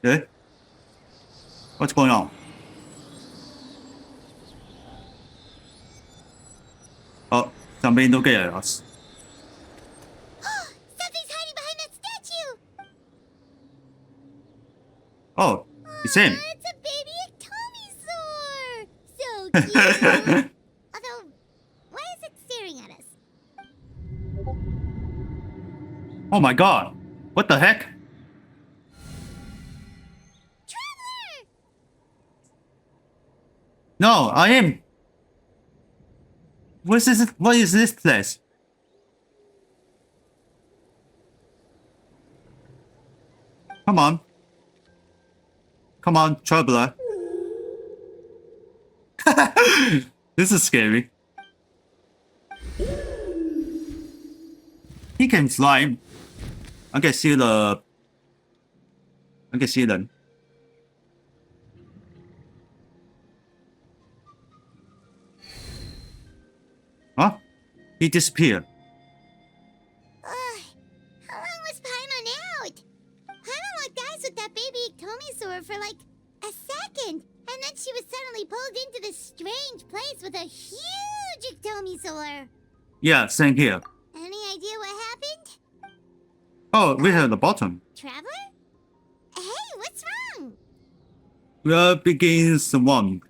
Eh? What's going on? Oh, somebody look at us. Something's hiding behind that statue! Oh, it's him. It's a baby Ectomisaur! So cute! Although, why is it staring at us? Oh my god. What the heck? Traveler! No, I am. What is this place? Come on. Come on, traveler. This is scary. He can fly. I can see them. Huh? He disappeared. How long was Paimon out? Paimon locked eyes with that baby Ectomisaur for like a second, and then she was suddenly pulled into this strange place with a huge Ectomisaur. Yeah, same here. Any idea what happened? Oh, we have the bottom. Traveler? Hey, what's wrong? We are beginning one.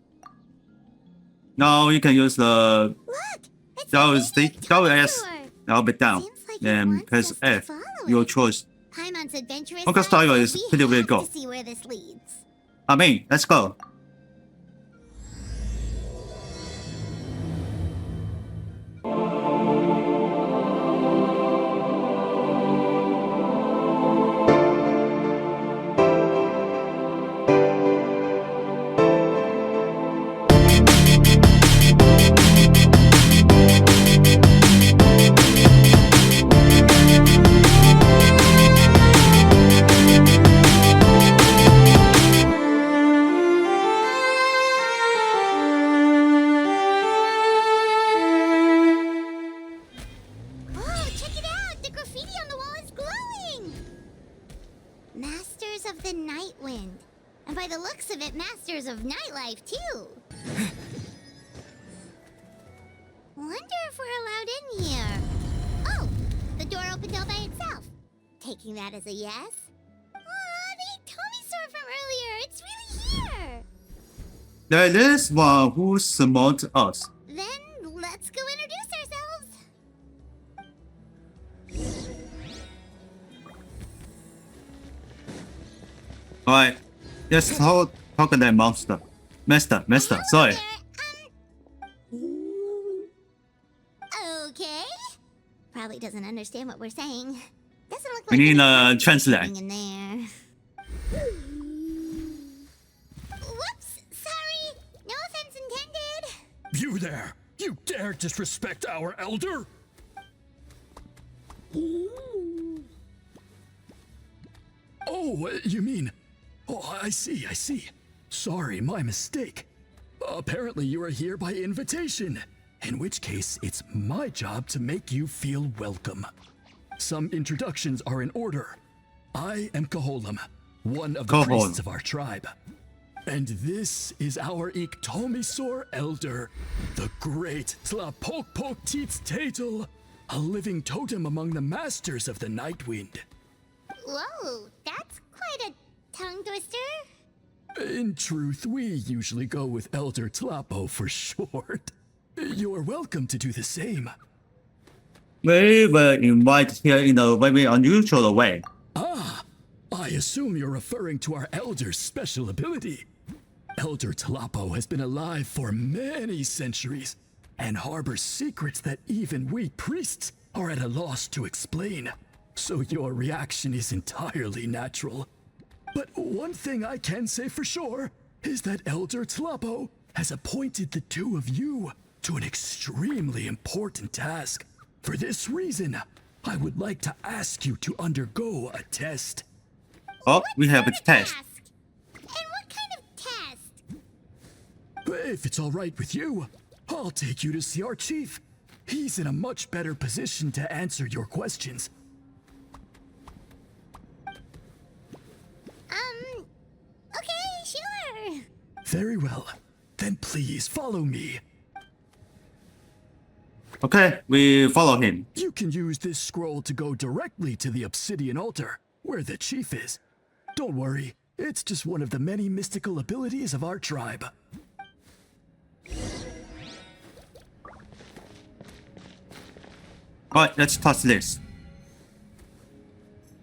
Now you can use the Look, it's That a is baby the that is Ectomisaur. now bit down Seems like it and wants press us to F. follow Your it. choice. Paimon's adventurous Okay, side style says is we pretty way have go. to see where this leads. I mean, let's go. Oh, check it out! The graffiti on the wall is glowing! Masters of the Night Wind. And by the looks of it, Masters of Nightlife, too. Wonder if we're allowed in here. Oh, the door opened all by itself. Taking that as a yes? Aw, the Ectomisaur from earlier! It's really here! There is one who summoned us. Then let's go introduce ourselves. Alright, let's talk to that monster. Master, Hello sorry. there, Okay. Probably doesn't understand what we're saying. Doesn't look We like need any a translate. in there. Whoops, sorry. No offense intended. You there! You dare disrespect our elder? Oh, you mean... Oh, I see. Sorry, my mistake. Apparently you are here by invitation. In which case, it's my job to make you feel welcome. Some introductions are in order. I am Koholam, one of the Koholam. priests of our tribe. And this is our Ectomisaur elder, the great Tlapokpok Tatel, a living totem among the masters of the Night Wind. Whoa, that's quite a tongue twister. In truth, we usually go with Elder Tlapo for short. You're welcome to do the same. We were invited here in a very unusual way. I assume you're referring to our elder's special ability. Elder Tlapo has been alive for many centuries and harbors secrets that even we priests are at a loss to explain. So your reaction is entirely natural. But one thing I can say for sure is that Elder Tlapo has appointed the two of you to an extremely important task. For this reason, I would like to ask you to undergo a test. Oh, we have a What test. And what kind of test? If it's all right with you, I'll take you to see our chief. He's in a much better position to answer your questions. Very well. Then please follow me. Okay, we follow him. You can use this scroll to go directly to the obsidian altar, where the chief is. Don't worry, it's just one of the many mystical abilities of our tribe. Alright, let's touch this.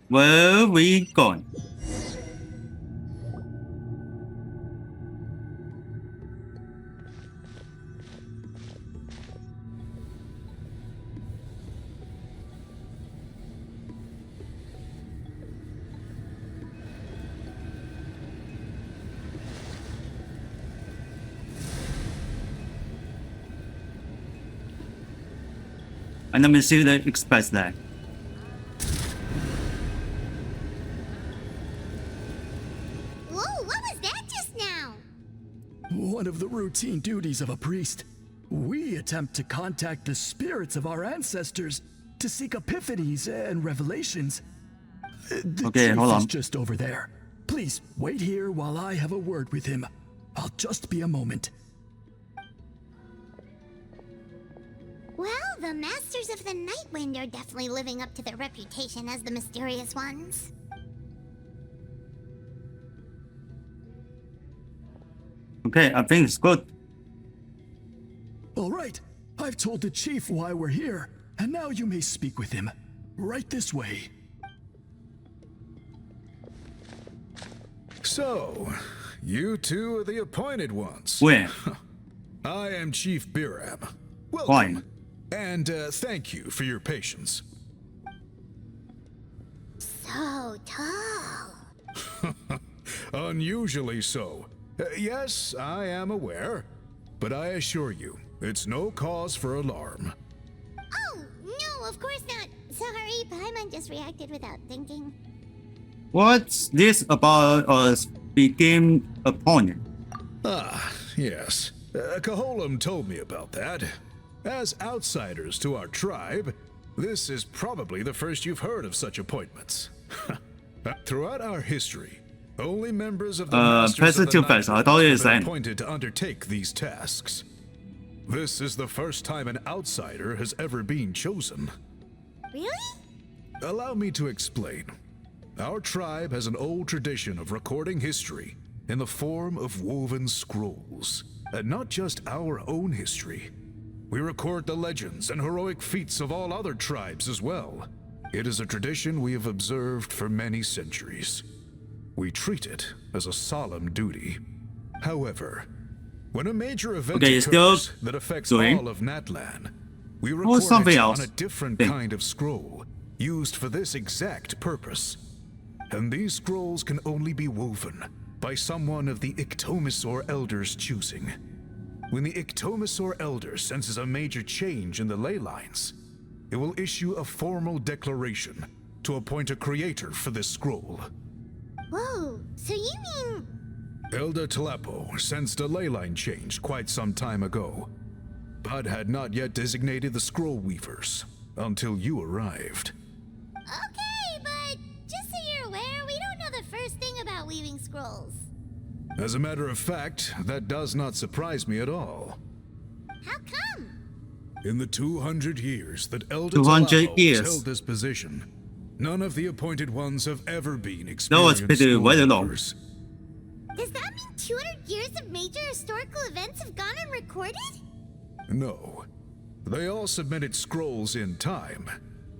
Where we going? And let me see the express there. Whoa, what was that just now? One of the routine duties of a priest. We attempt to contact the spirits of our ancestors to seek epiphanies and revelations. The Okay, chief hold is on. just over there. Please wait here while I have a word with him. I'll just be a moment. Well, the Masters of the Nightwind are definitely living up to their reputation as the mysterious ones. Okay, I think it's good. All right, I've told the chief why we're here, and now you may speak with him. Right this way. So, you two are the appointed ones. Where? I am Chief Biram. Welcome. Fine. And thank you for your patience. So tall. Unusually so. Yes, I am aware. But I assure you, it's no cause for alarm. Oh, no, of course not. Sorry, Paimon just reacted without thinking. What's this about us became opponent? Ah, yes. Kaholam told me about that. As outsiders to our tribe, this is probably the first you've heard of such appointments. Throughout our history, only members of the Masters of the President Night Two have been saying. appointed to undertake these tasks. This is the first time an outsider has ever been chosen. Really? Allow me to explain. Our tribe has an old tradition of recording history in the form of woven scrolls, and not just our own history. We record the legends and heroic feats of all other tribes as well. It is a tradition we have observed for many centuries. We treat it as a solemn duty. However, when a major event Okay, still occurs that affects doing. all of Natlan, we record something it else on a different thing. kind of scroll used for this exact purpose. And these scrolls can only be woven by someone of the Ictomisor Elder's choosing. When the Ictomisor Elder senses a major change in the ley lines, it will issue a formal declaration to appoint a creator for this scroll. Whoa, so you mean... Elder Tlapo sensed a ley line change quite some time ago, but had not yet designated the scroll weavers until you arrived. Okay, but just so you're aware, we don't know the first thing about weaving scrolls. As a matter of fact, that does not surprise me at all. How come? In the 200 years that Elder 200 Tlapo has years. held this position, none of the appointed ones have ever been No, experienced it's pretty scroll very long. weavers. Does that mean 200 years of major historical events have gone unrecorded? No. They all submitted scrolls in time,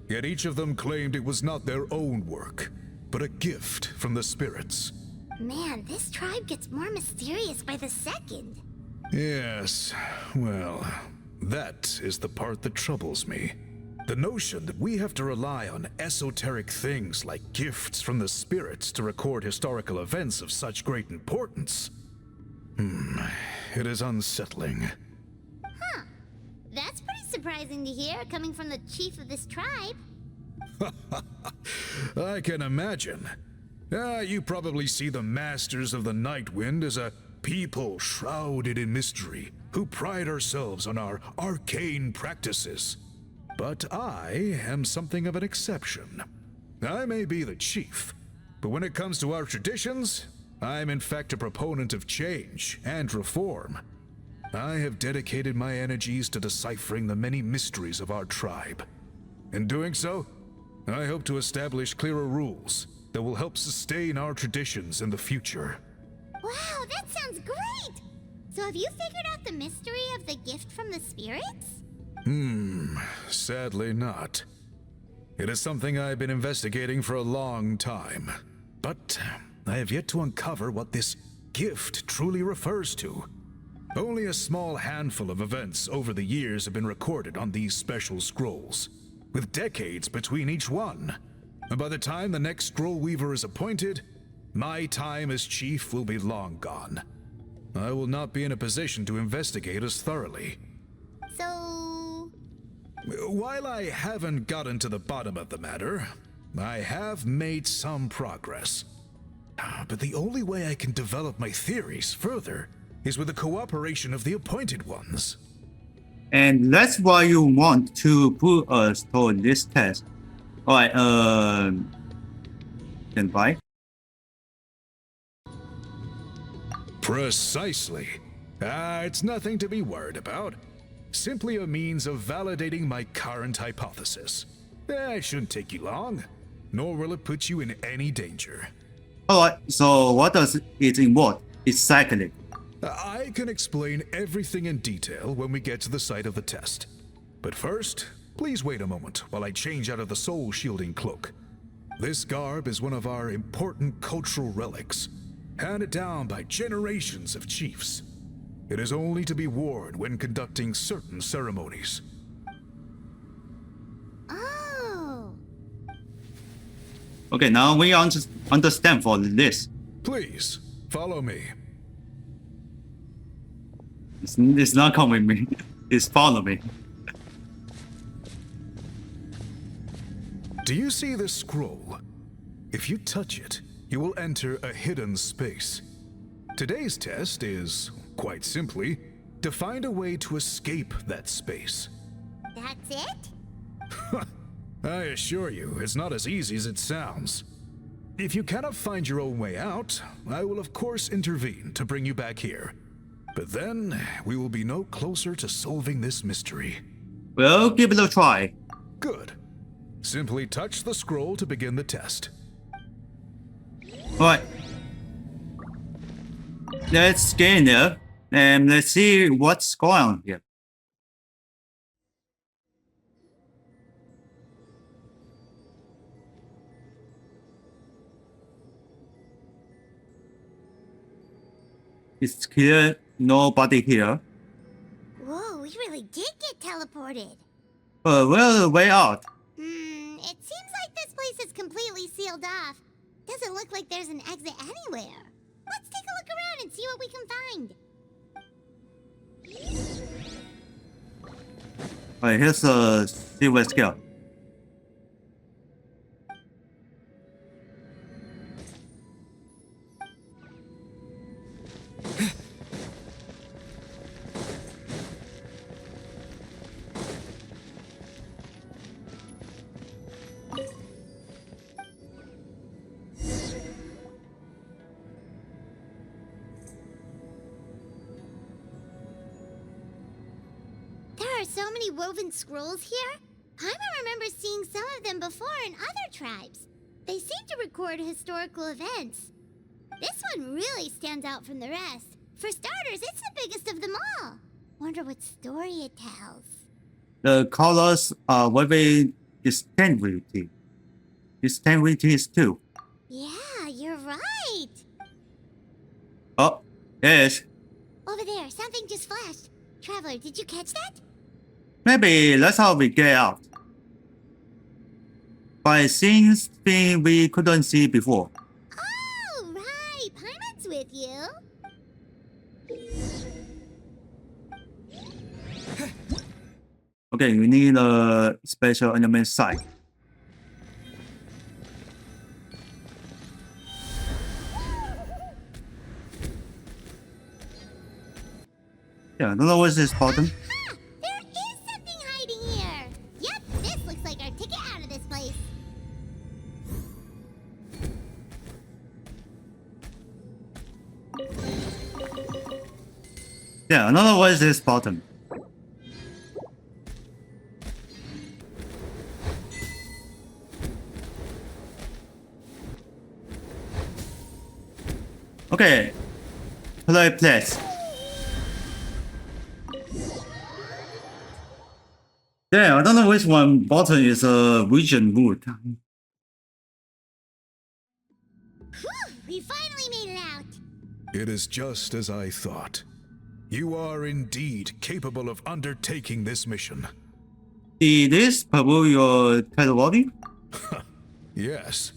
yet each of them claimed it was not their own work, but a gift from the spirits. Man, this tribe gets more mysterious by the second. Yes, well, that is the part that troubles me. The notion that we have to rely on esoteric things like gifts from the spirits to record historical events of such great importance. It is unsettling. Huh. That's pretty surprising to hear, coming from the chief of this tribe. I can imagine. You probably see the Masters of the Nightwind as a people shrouded in mystery, who pride ourselves on our arcane practices. But I am something of an exception. I may be the chief, but when it comes to our traditions, I'm in fact a proponent of change and reform. I have dedicated my energies to deciphering the many mysteries of our tribe. In doing so, I hope to establish clearer rules that will help sustain our traditions in the future. Wow, that sounds great! So have you figured out the mystery of the gift from the spirits? Sadly not. It is something I've been investigating for a long time, but I have yet to uncover what this gift truly refers to. Only a small handful of events over the years have been recorded on these special scrolls, with decades between each one. And by the time the next scroll weaver is appointed, my time as chief will be long gone. I will not be in a position to investigate as thoroughly. So... While I haven't gotten to the bottom of the matter, I have made some progress. But the only way I can develop my theories further is with the cooperation of the appointed ones. And that's why you want to put us through this test. Alright, stand by. Precisely. It's nothing to be worried about. Simply a means of validating my current hypothesis. It shouldn't take you long, nor will it put you in any danger. Alright, so what does it involve exactly? I can explain everything in detail when we get to the site of the test. But first, please wait a moment while I change out of the soul shielding cloak. This garb is one of our important cultural relics, handed down by generations of chiefs. It is only to be worn when conducting certain ceremonies. Oh. Okay, now we understand for this. Please, follow me. It's not come with me. It's follow me. Do you see this scroll? If you touch it, you will enter a hidden space. Today's test is, quite simply, to find a way to escape that space. That's it? I assure you, it's not as easy as it sounds. If you cannot find your own way out, I will of course intervene to bring you back here. But then, we will be no closer to solving this mystery. Well, give it a try. Good. Simply touch the scroll to begin the test. Alright. Let's get in there and let's see what's going on here. It's clear nobody here. Whoa, we really did get teleported. We're way out. It seems like this place is completely sealed off. Doesn't look like there's an exit anywhere. Let's take a look around and see what we can find. Alright, here's a silver scale. There are so many woven scrolls here. Paimon remembers seeing some of them before in other tribes. They seem to record historical events. This one really stands out from the rest. For starters, it's the biggest of them all. Wonder what story it tells. The colors are very distinctive. Distinctive too. Yeah, you're right. Oh, yes. Over there, something just flashed. Traveler, did you catch that? Maybe that's how we get out. By seeing things we couldn't see before. Oh, right. Paimon's with you. Okay, we need a special element site. Yeah, I don't know what's this button. Aha! There is something hiding here. Yep, this looks like our ticket out of this place. Yeah, another one is this button. Okay, play place. Yeah, I don't know which one button is a vision wood. Whew, we finally made it out. It is just as I thought. You are indeed capable of undertaking this mission. Did this promote your credibility? Yes.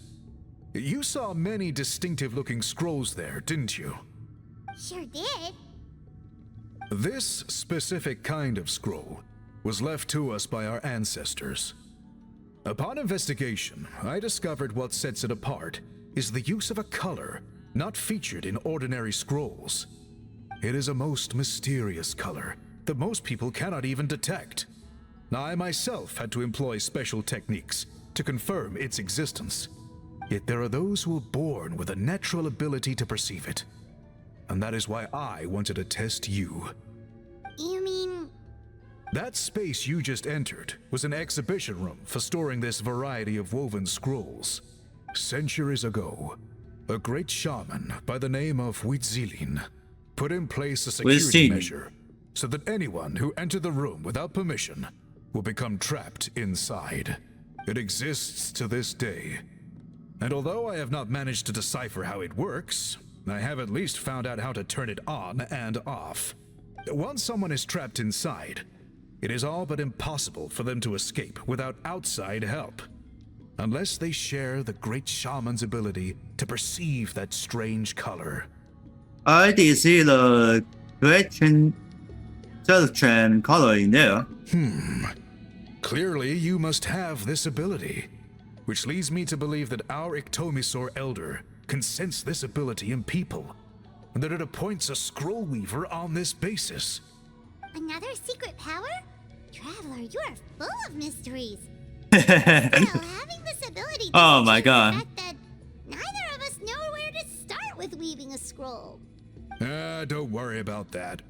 You saw many distinctive-looking scrolls there, didn't you? Sure did. This specific kind of scroll was left to us by our ancestors. Upon investigation, I discovered what sets it apart is the use of a color not featured in ordinary scrolls. It is a most mysterious color that most people cannot even detect. I myself had to employ special techniques to confirm its existence. Yet there are those who are born with a natural ability to perceive it. And that is why I wanted to test you. You mean... That space you just entered was an exhibition room for storing this variety of woven scrolls. Centuries ago, a great shaman by the name of Huitzilin put in place a security measure so that anyone who entered the room without permission will become trapped inside. It exists to this day. And although I have not managed to decipher how it works, I have at least found out how to turn it on and off. Once someone is trapped inside, it is all but impossible for them to escape without outside help. Unless they share the great shaman's ability to perceive that strange color. I did see the Gretchen color in there. Clearly, you must have this ability, which leads me to believe that our Ictomisaur Elder can sense this ability in people, and that it appoints a scroll weaver on this basis. Another secret power? Traveler, you are full of mysteries. Still, having this ability Oh doesn't my change God. the fact that neither of us know where to start with weaving a scroll. Don't worry about that.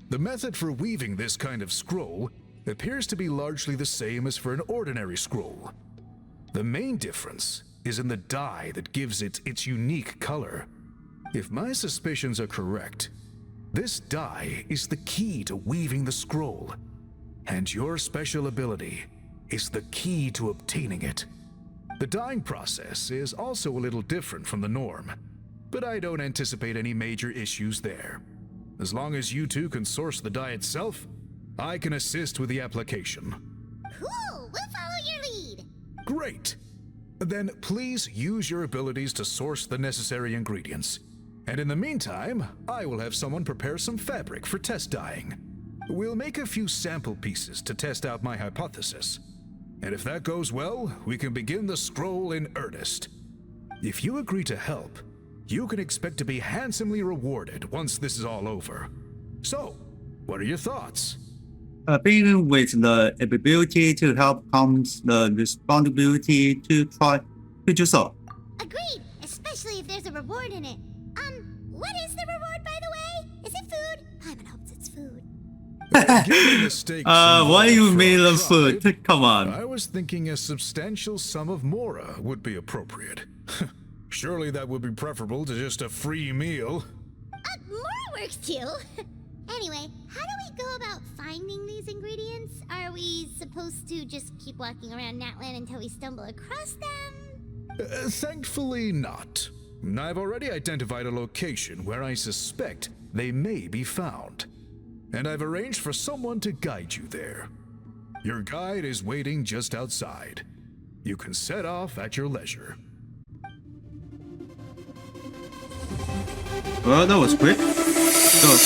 The method for weaving this kind of scroll appears to be largely the same as for an ordinary scroll. The main difference is in the dye that gives it its unique color. If my suspicions are correct, this dye is the key to weaving the scroll, and your special ability is the key to obtaining it. The dyeing process is also a little different from the norm, but I don't anticipate any major issues there. As long as you two can source the dye itself, I can assist with the application. Cool, we'll follow your lead. Great! Then please use your abilities to source the necessary ingredients. And in the meantime, I will have someone prepare some fabric for test dyeing. We'll make a few sample pieces to test out my hypothesis. And if that goes well, we can begin the scroll in earnest. If you agree to help, you can expect to be handsomely rewarded once this is all over. So, what are your thoughts? Being with the ability to help comes the responsibility to try to do so. Agreed, especially if there's a reward in it. What is the reward, by the way? Is it food? Paimon hopes it's food. Given the stakes Why you involved mean for the our food? tribe, Come on. I was thinking a substantial sum of mora would be appropriate. Surely that would be preferable to just a free meal. More works too. Anyway, how do we go about finding these ingredients? Are we supposed to just keep walking around Natlan until we stumble across them? Thankfully not. I've already identified a location where I suspect they may be found. And I've arranged for someone to guide you there. Your guide is waiting just outside. You can set off at your leisure. Well, that was quick. Go.